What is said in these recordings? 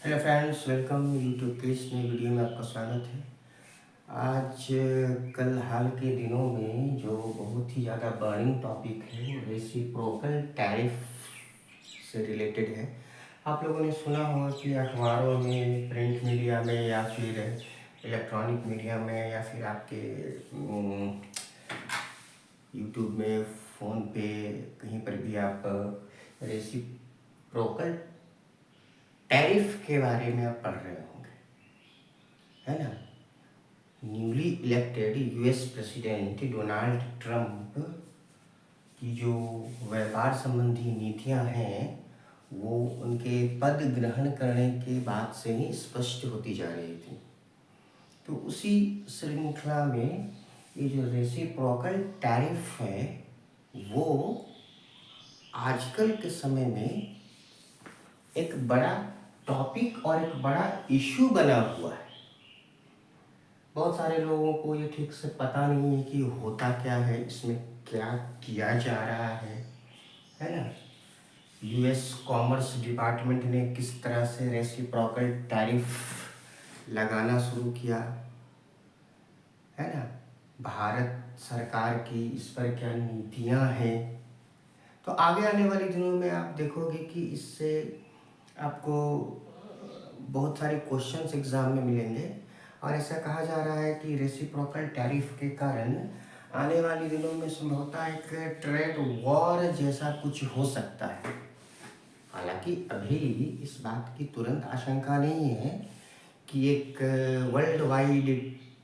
Hello friends, welcome YouTube के इस नई वीडियो में आपका स्वागत है। आज कल हाल के दिनों में जो बहुत ही ज़्यादा बर्निंग टॉपिक है वो रेसिप्रोकल टैरिफ से रिलेटेड है। आप लोगों ने सुना होगा कि अखबारों में, प्रिंट मीडिया में या फिर इलेक्ट्रॉनिक मीडिया में या फिर आपके यूट्यूब में, फ़ोन पे, कहीं पर भी आप रेसिप्रोकल टैरिफ के बारे में आप पढ़ रहे होंगे, है ना। Newly elected US president Donald Trump की जो व्यापार संबंधी नीतियां हैं वो उनके पद ग्रहण करने के बाद से ही स्पष्ट होती जा रही थी। तो उसी श्रृंखला में ये जो रेसिप्रोकल टैरिफ है वो आजकल के समय में एक बड़ा टॉपिक और एक बड़ा इशू बना हुआ है। बहुत सारे लोगों को ये ठीक से पता नहीं है कि होता क्या है, इसमें क्या किया जा रहा है ना। यूएस कॉमर्स डिपार्टमेंट ने किस तरह से रेसिप्रोकल टैरिफ लगाना शुरू किया, है ना। भारत सरकार की इस पर क्या नीतियां हैं। तो आगे आने वाले दिनों में आप देखोगे कि इससे आपको बहुत सारे क्वेश्चंस एग्ज़ाम में मिलेंगे और ऐसा कहा जा रहा है कि रेसिप्रोकल टैरिफ के कारण आने वाले दिनों में संभवतः एक ट्रेड वॉर जैसा कुछ हो सकता है। हालांकि अभी इस बात की तुरंत आशंका नहीं है कि एक वर्ल्ड वाइड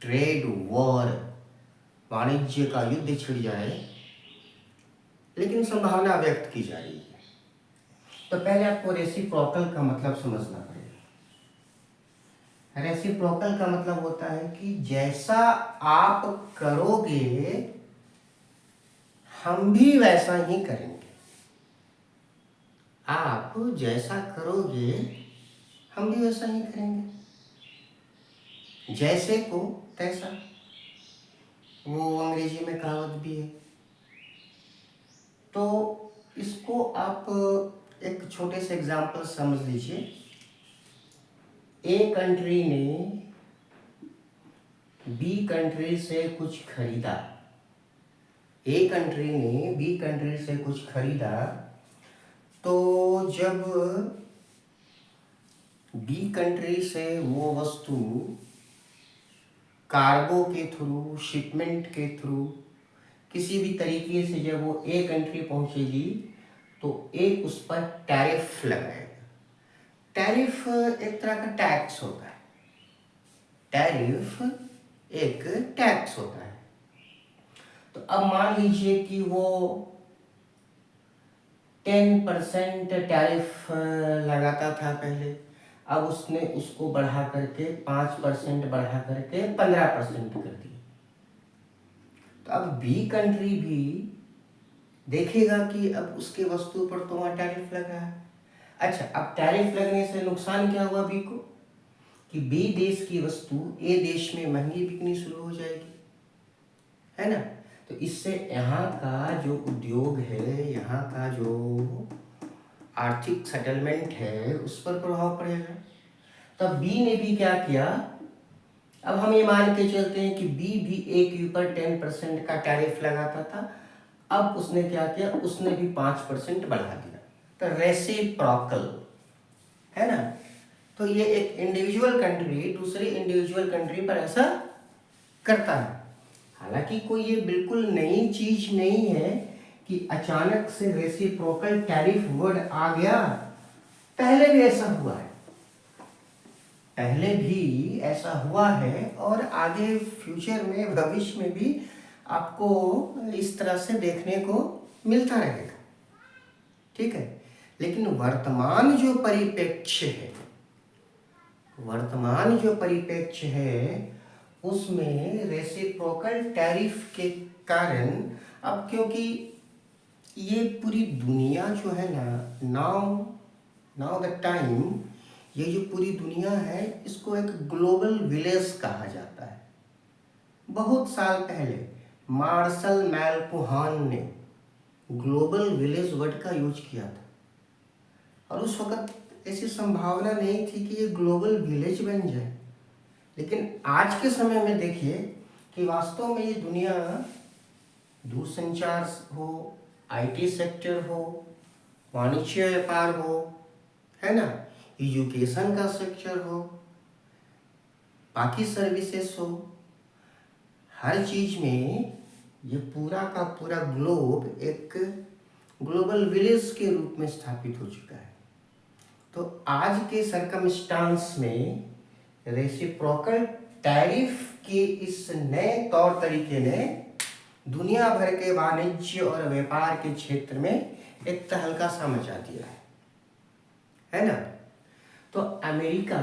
ट्रेड वॉर, वाणिज्य का युद्ध छिड़ जाए, लेकिन संभावना व्यक्त की जा रही है। तो पहले आपको रेसिप्रोकल का मतलब समझना पड़ेगा। रेसिप्रोकल का मतलब होता है कि जैसा आप करोगे हम भी वैसा ही करेंगे। आप जैसा करोगे हम भी वैसा ही करेंगे। जैसे को तैसा, वो अंग्रेजी में कहावत भी है। तो इसको आप एक छोटे से एग्जाम्पल समझ लीजिए। ए कंट्री ने बी कंट्री से कुछ खरीदा। ए कंट्री ने बी कंट्री से कुछ खरीदा, तो जब बी कंट्री से वो वस्तु कार्गो के थ्रू, शिपमेंट के थ्रू, किसी भी तरीके से जब वो ए कंट्री पहुंचेगी तो एक उस पर टैरिफ लगाएगा। टैरिफ एक तरह का टैक्स होता है। टैरिफ एक टैक्स होता है। तो अब मान लीजिए कि वो 10% टैरिफ लगाता था पहले, अब उसने उसको बढ़ा करके 5% बढ़ा करके 15% कर दिया। तो अब बी कंट्री भी देखेगा कि अब उसके वस्तु पर तो वहाँ टैरिफ लगा है। अच्छा, अब टैरिफ लगने से नुकसान क्या हुआ बी को, कि बी देश की वस्तु ए देश में महंगी बिकनी शुरू हो जाएगी, है ना। तो इससे यहाँ का जो उद्योग है, यहाँ का जो आर्थिक सेटलमेंट है, उस पर प्रभाव पड़ेगा। तब बी ने भी क्या किया, अब हम ये मान के चलते हैं कि बी भी ए के ऊपर 10% का टैरिफ लगाता था। अब उसने क्या किया, उसने भी 5% बढ़ा दिया। तो रेसिप्रोकल, है ना। तो ये एक इंडिविजुअल कंट्री दूसरी इंडिविजुअल कंट्री पर ऐसा करता है। हालांकि कोई ये बिल्कुल नई चीज नहीं है कि अचानक से रेसिप्रोकल टैरिफ वर्ड आ गया। पहले भी ऐसा हुआ है, पहले भी ऐसा हुआ है और आगे फ्यूचर में, भविष्य में भी आपको इस तरह से देखने को मिलता रहेगा, ठीक है। लेकिन वर्तमान जो परिप्रेक्ष्य है, वर्तमान जो परिप्रेक्ष्य है उसमें रेसिप्रोकल टैरिफ के कारण, अब क्योंकि ये पूरी दुनिया जो है ना, नाउ द टाइम, ये जो पूरी दुनिया है इसको एक ग्लोबल विलेज कहा जाता है। बहुत साल पहले मार्शल मैक्लुहान ने ग्लोबल विलेज वर्ड का यूज किया था और उस वक्त ऐसी संभावना नहीं थी कि ये ग्लोबल विलेज बन जाए। लेकिन आज के समय में देखिए कि वास्तव में ये दुनिया दूरसंचार हो, आईटी सेक्टर हो, वाणिज्य व्यापार हो, है ना, एजुकेशन का सेक्टर हो, बाकी सर्विसेज हो, हर चीज में ये पूरा का पूरा ग्लोब एक ग्लोबल विलेज के रूप में स्थापित हो चुका है। तो आज के सरकमस्टांस में रेसिप्रोकल टैरिफ के इस नए तौर तरीके ने दुनिया भर के वाणिज्य और व्यापार के क्षेत्र में एक तहलका सा मचा दिया है ना। तो अमेरिका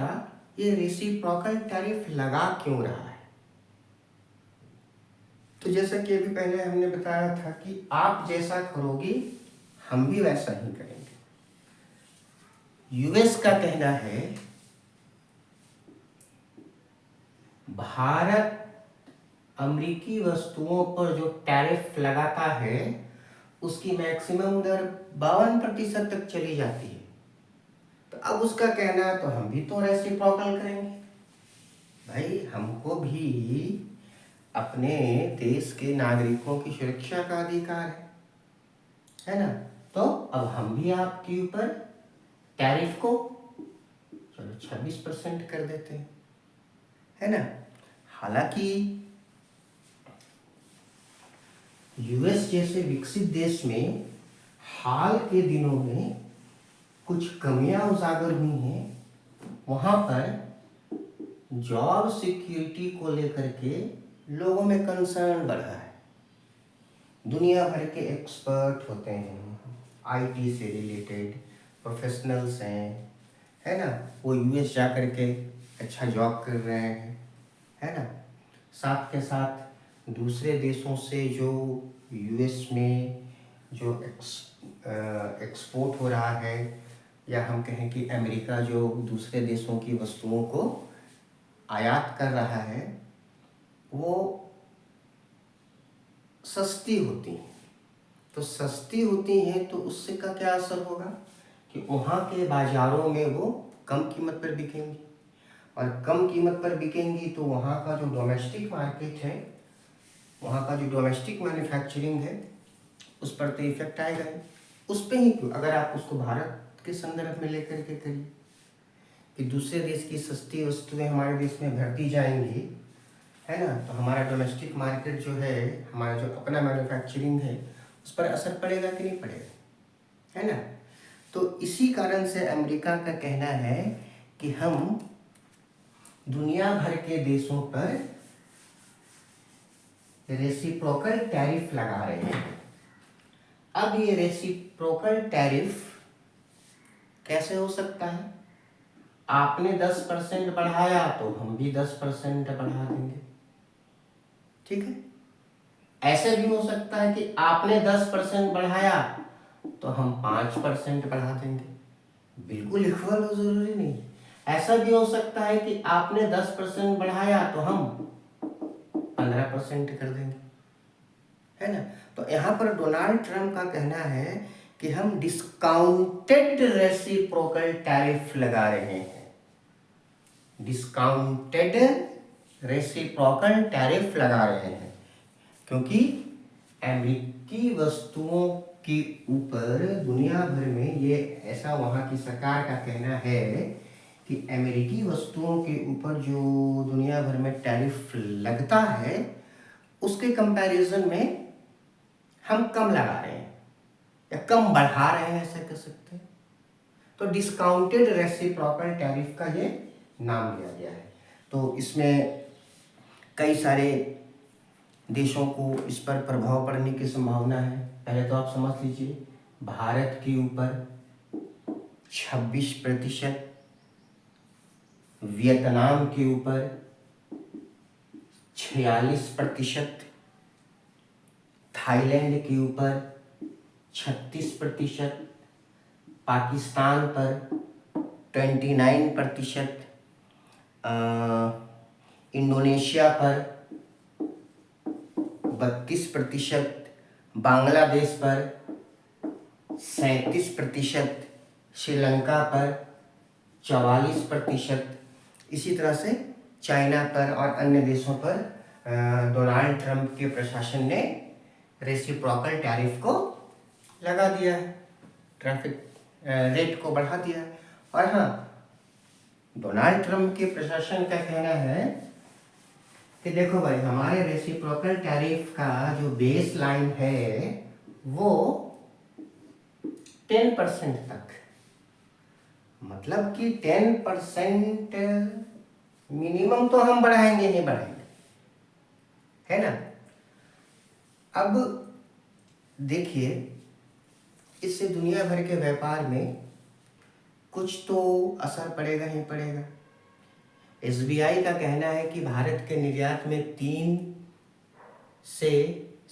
ये रेसिप्रोकल टैरिफ लगा क्यों रहा है? तो जैसा कि अभी पहले हमने बताया था कि आप जैसा करोगे हम भी वैसा ही करेंगे। यूएस का कहना है भारत अमेरिकी वस्तुओं पर जो टैरिफ लगाता है उसकी मैक्सिमम दर 52% तक चली जाती है। तो अब उसका कहना है तो हम भी तो रेसिप्रोकल करेंगे। भाई हमको भी अपने देश के नागरिकों की सुरक्षा का अधिकार है ना। तो अब हम भी आपके ऊपर टैरिफ को चलो 26% कर देते हैं, है ना। हालांकि यूएस जैसे विकसित देश में हाल के दिनों में कुछ कमियां उजागर हुई हैं। वहां पर जॉब सिक्योरिटी को लेकर के लोगों में कंसर्न बढ़ा है। दुनिया भर के एक्सपर्ट होते हैं, आईटी से रिलेटेड प्रोफेशनल्स हैं, है ना, वो यूएस जा कर के अच्छा जॉब कर रहे हैं, है ना। साथ के साथ दूसरे देशों से जो यूएस में जो एक्सपोर्ट हो रहा है, या हम कहें कि अमेरिका जो दूसरे देशों की वस्तुओं को आयात कर रहा है, वो सस्ती होती हैं। तो सस्ती होती हैं तो उससे का क्या असर होगा कि वहाँ के बाज़ारों में वो कम कीमत पर बिकेंगी, और कम कीमत पर बिकेंगी तो वहाँ का जो डोमेस्टिक मार्केट है, वहाँ का जो डोमेस्टिक मैन्युफैक्चरिंग है, उस पर तो इफेक्ट आएगा ही। उस पर ही क्यों, अगर आप उसको भारत के संदर्भ में लेकर के करिए कि दूसरे देश की सस्ती वस्तुएं हमारे देश में भरती जाएंगी, है ना, तो हमारा डोमेस्टिक मार्केट जो है, हमारा जो अपना मैन्युफैक्चरिंग है, उस पर असर पड़ेगा कि नहीं पड़ेगा, है ना। तो इसी कारण से अमेरिका का कहना है कि हम दुनिया भर के देशों पर रेसिप्रोकल टैरिफ लगा रहे हैं। अब ये रेसिप्रोकल टैरिफ कैसे हो सकता है? आपने 10% बढ़ाया तो हम भी 10% बढ़ा देंगे, ठीक है। ऐसे भी हो सकता है कि आपने 10% बढ़ाया तो हम 5% बढ़ा देंगे, बिल्कुल इक्वल हो, जरूरी नहीं। ऐसा भी हो सकता है कि आपने 10% बढ़ाया तो हम 15% कर देंगे, है ना। तो यहाँ पर डोनाल्ड ट्रंप का कहना है कि हम डिस्काउंटेड रेसिप्रोकल टैरिफ लगा रहे हैं। डिस्काउंटेड रेसिप्रोकल टैरिफ लगा रहे हैं क्योंकि अमेरिकी वस्तुओं के ऊपर दुनिया भर में ये ऐसा वहाँ की सरकार का कहना है कि अमेरिकी वस्तुओं के ऊपर जो दुनिया भर में टैरिफ लगता है उसके कंपैरिजन में हम कम लगा रहे हैं या कम बढ़ा रहे हैं, ऐसा कह सकते हैं। तो डिस्काउंटेड रेसिप्रोकल टैरिफ का ये नाम दिया गया है। तो इसमें कई सारे देशों को इस पर प्रभाव पड़ने की संभावना है। पहले तो आप समझ लीजिए, भारत के ऊपर 26%, वियतनाम के ऊपर 46%, थाईलैंड के ऊपर 36%, पाकिस्तान पर 29%, इंडोनेशिया पर 32%, बांग्लादेश पर 37%, श्रीलंका पर 44%। इसी तरह से चाइना पर और अन्य देशों पर डोनाल्ड ट्रंप के प्रशासन ने रेसिप्रोकल टैरिफ को लगा दिया है, ट्रैफिक रेट को बढ़ा दिया है। और हाँ, डोनाल्ड ट्रंप के प्रशासन का कहना है कि देखो भाई, हमारे रेसिप्रोकल टैरिफ का जो बेस लाइन है वो 10% तक, मतलब कि 10% मिनिमम तो हम बढ़ाएंगे नहीं बढ़ाएंगे, है ना। अब देखिए, इससे दुनिया भर के व्यापार में कुछ तो असर पड़ेगा ही पड़ेगा। एसबीआई का कहना है कि भारत के निर्यात में 3 से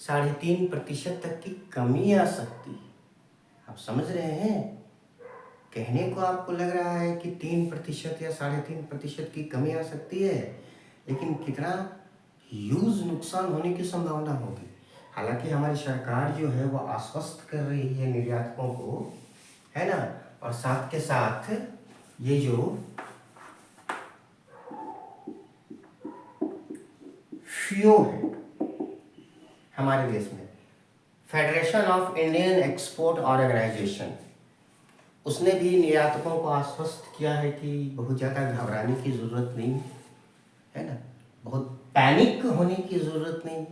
3.5% तक की कमी आ सकती है। आप समझ रहे हैं, कहने को आपको लग रहा है कि 3% या 3.5% की कमी आ सकती है, लेकिन कितना ह्यूज नुकसान होने की संभावना होगी। हालांकि हमारी सरकार जो है वो आश्वस्त कर रही है निर्यातकों को, है ना, और साथ के साथ ये जो FIO है हमारे देश में, Federation of Indian Export Organisation, उसने भी निर्यातकों को आश्वस्त किया है कि बहुत ज़्यादा घबराने की ज़रूरत नहीं है ना, बहुत पैनिक होने की ज़रूरत नहीं है,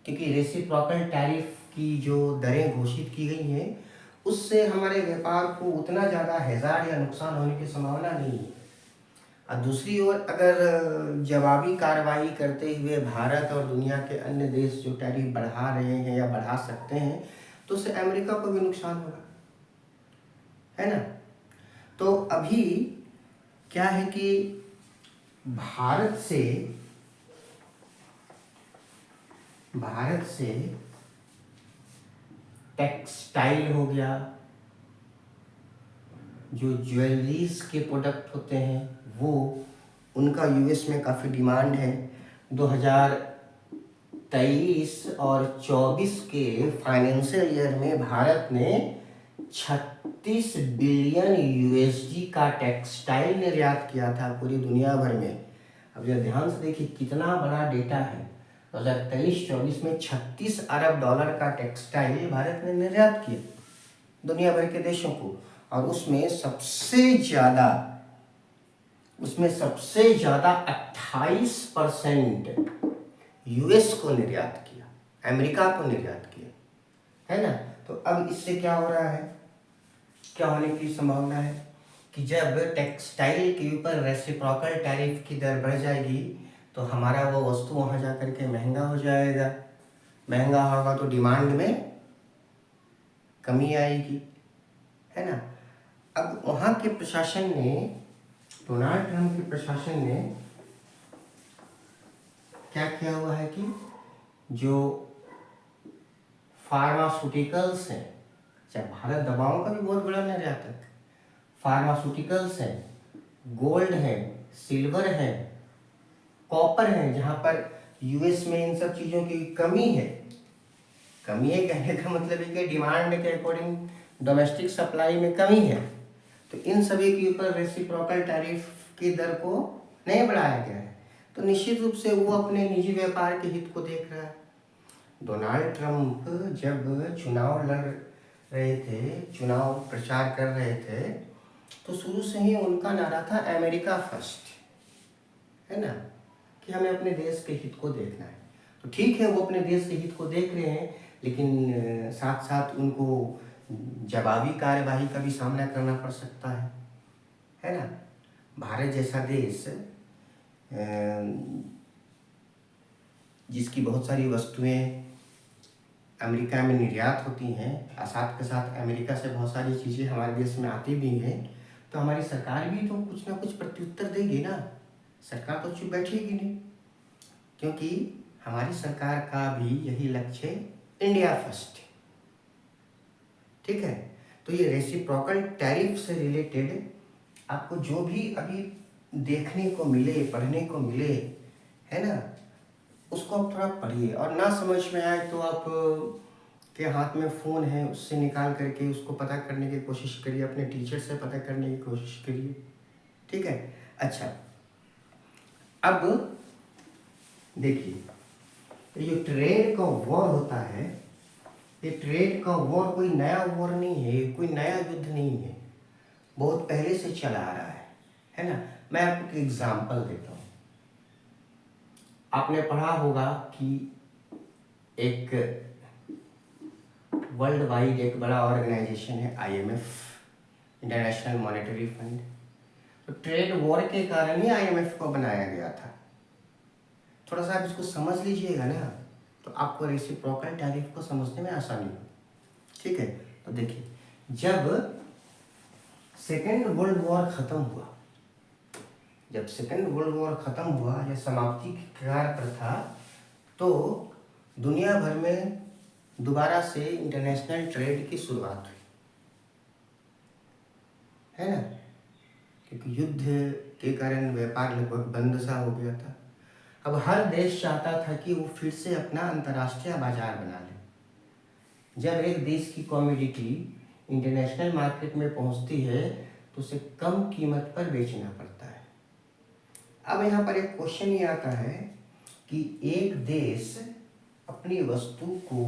क्योंकि रेसिप्रोकल टैरिफ की जो दरें घोषित की गई हैं उससे हमारे व्यापार को उतना ज़्यादा हैज़ार्ड या नुकसान होने की संभावना नहीं है। और दूसरी ओर अगर जवाबी कार्रवाई करते हुए भारत और दुनिया के अन्य देश जो टैरिफ बढ़ा रहे हैं या बढ़ा सकते हैं, तो उससे अमेरिका को भी नुकसान होगा, है ना। तो अभी क्या है कि भारत से टेक्सटाइल हो गया, जो ज्वेलरीज के प्रोडक्ट होते हैं वो, उनका यूएस में काफ़ी डिमांड है। 2023 और 24 के फाइनेंशियल ईयर में भारत ने 36 बिलियन यूएसडी का टेक्सटाइल निर्यात किया था पूरी दुनिया भर में। अब जरा ध्यान से देखिए कितना बड़ा डेटा है। 2023-24 में 36 अरब डॉलर का टेक्सटाइल भारत ने निर्यात किया दुनिया भर के देशों को, और उसमें सबसे ज़्यादा 28% यूएस को निर्यात किया, अमेरिका को निर्यात किया, है ना। तो अब इससे क्या हो रहा है, क्या होने की संभावना है कि जब टेक्सटाइल के ऊपर रेसिप्रोकल टैरिफ की दर बढ़ जाएगी तो हमारा वो वस्तु वहाँ जा कर के महंगा हो जाएगा, महंगा होगा तो डिमांड में कमी आएगी, है ना। अब वहाँ के प्रशासन ने, डोनाल्ड ट्रंप के प्रशासन ने क्या किया हुआ है कि जो फार्मास्यूटिकल्स हैं, चाहे भारत दवाओं का भी बहुत बड़ा निर्यातक, फार्मास्यूटिकल्स हैं, गोल्ड है, सिल्वर है, कॉपर है, जहाँ पर यूएस में इन सब चीज़ों की कमी है। कमी है कहने का मतलब है कि डिमांड के अकॉर्डिंग डोमेस्टिक सप्लाई में कमी है, तो इन सभी के ऊपर रेसिप्रोकल टैरिफ की दर को नहीं बढ़ाया गया है। तो निश्चित रूप से वो अपने निजी व्यापार के हित को देख रहा है। डोनाल्ड ट्रंप जब चुनाव लड़ रहे थे, चुनाव प्रचार कर रहे थे, तो शुरू से ही उनका नारा था अमेरिका फर्स्ट, है ना, कि हमें अपने देश के हित को देखना है। तो ठीक है, वो अपने देश के हित को देख रहे हैं, लेकिन साथ साथ उनको जवाबी कार्यवाही का भी सामना करना पड़ सकता है ना। भारत जैसा देश जिसकी बहुत सारी वस्तुएं अमेरिका में निर्यात होती हैं, और साथ के साथ अमेरिका से बहुत सारी चीज़ें हमारे देश में आती भी हैं, तो हमारी सरकार भी तो कुछ ना कुछ प्रत्युत्तर देगी ना। सरकार तो चुप बैठेगी नहीं, क्योंकि हमारी सरकार का भी यही लक्ष्य है, इंडिया फर्स्ट, ठीक है। तो ये रेसिप्रोकल टैरिफ से रिलेटेड आपको जो भी अभी देखने को मिले, पढ़ने को मिले, है ना, उसको आप थोड़ा पढ़िए, और ना समझ में आए तो आप के हाथ में फ़ोन है, उससे निकाल करके उसको पता करने की कोशिश करिए, अपने टीचर से पता करने की कोशिश करिए, ठीक है। अच्छा, अब देखिए, ये जो ट्रेड का वॉर होता है, ये ट्रेड का वॉर कोई नया वॉर नहीं है, ये कोई नया युद्ध नहीं है, बहुत पहले से चला आ रहा है ना। मैं आपको एक एग्जांपल देता हूँ। आपने पढ़ा होगा कि एक वर्ल्ड वाइड एक बड़ा ऑर्गेनाइजेशन है IMF, इंटरनेशनल मॉनेटरी फंड। तो ट्रेड वॉर के कारण ही IMF को बनाया गया था। थोड़ा सा आप इसको समझ लीजिएगा ना, तो आपको रेसिप्रोकल टैरिफ को समझने में आसानी हो। ठीक है, तो देखिए, जब सेकेंड वर्ल्ड वॉर खत्म हुआ, जब सेकेंड वर्ल्ड वॉर खत्म हुआ या समाप्ति के कगार पर था, तो दुनिया भर में दोबारा से इंटरनेशनल ट्रेड की शुरुआत हुई, है ना, क्योंकि युद्ध के कारण व्यापार लगभग बंद सा हो गया था। अब हर देश चाहता था कि वो फिर से अपना अंतर्राष्ट्रीय बाजार बना ले। जब एक देश की कमोडिटी इंटरनेशनल मार्केट में पहुंचती है तो उसे कम कीमत पर बेचना पड़ता है। अब यहाँ पर एक क्वेश्चन ये आता है कि एक देश अपनी वस्तु को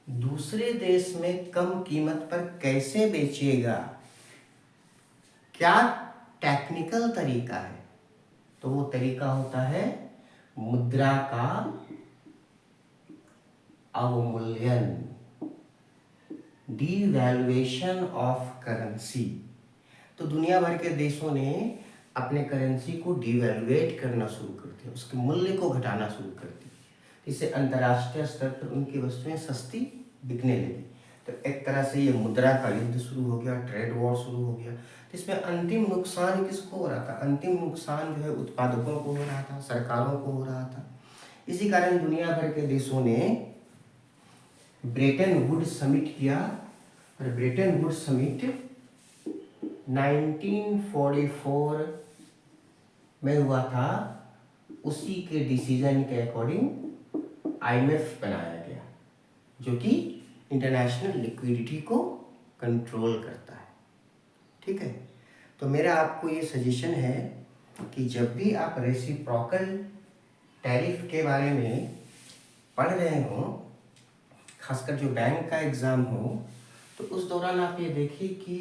दूसरे देश में कम कीमत पर कैसे बेचेगा, क्या टेक्निकल तरीका है? तो वो तरीका होता है मुद्रा का अवमूल्यन, डिवैल्यूएशन ऑफ करेंसी। तो दुनिया भर के देशों ने अपने करेंसी को डिवैल्यूएट करना शुरू कर दिया, उसके मूल्य को घटाना शुरू कर दिया, इससे अंतर्राष्ट्रीय स्तर पर उनकी वस्तुएं सस्ती बिकने लगी। तो एक तरह से ये मुद्रा का युद्ध शुरू हो गया, ट्रेड वॉर शुरू हो गया। तो इसमें अंतिम नुकसान किसको हो रहा था? अंतिम नुकसान जो है उत्पादकों को हो रहा था, सरकारों को हो रहा था। इसी कारण दुनिया भर के देशों ने ब्रेटन वुड्स समिट किया, और ब्रेटन वुड्स समिट 1944 में हुआ था। उसी के डिसीजन के अकॉर्डिंग IMF बनाया गया, जो कि इंटरनेशनल लिक्विडिटी को कंट्रोल करता है। ठीक है, तो मेरा आपको ये सजेशन है कि जब भी आप रेसिप्रोकल टैरिफ के बारे में पढ़ रहे हो, खासकर जो बैंक का एग्ज़ाम हो, तो उस दौरान आप ये देखिए कि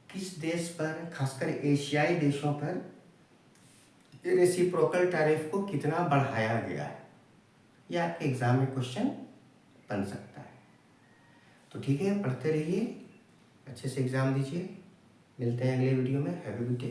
किस देश पर, खासकर एशियाई देशों पर रेसिप्रोकल टैरिफ को कितना बढ़ाया गया है। यह आपके एग्ज़ाम में क्वेश्चन बन सकता है। तो ठीक है, पढ़ते रहिए, अच्छे से एग्ज़ाम दीजिए। मिलते हैं अगले वीडियो में। Have a good day.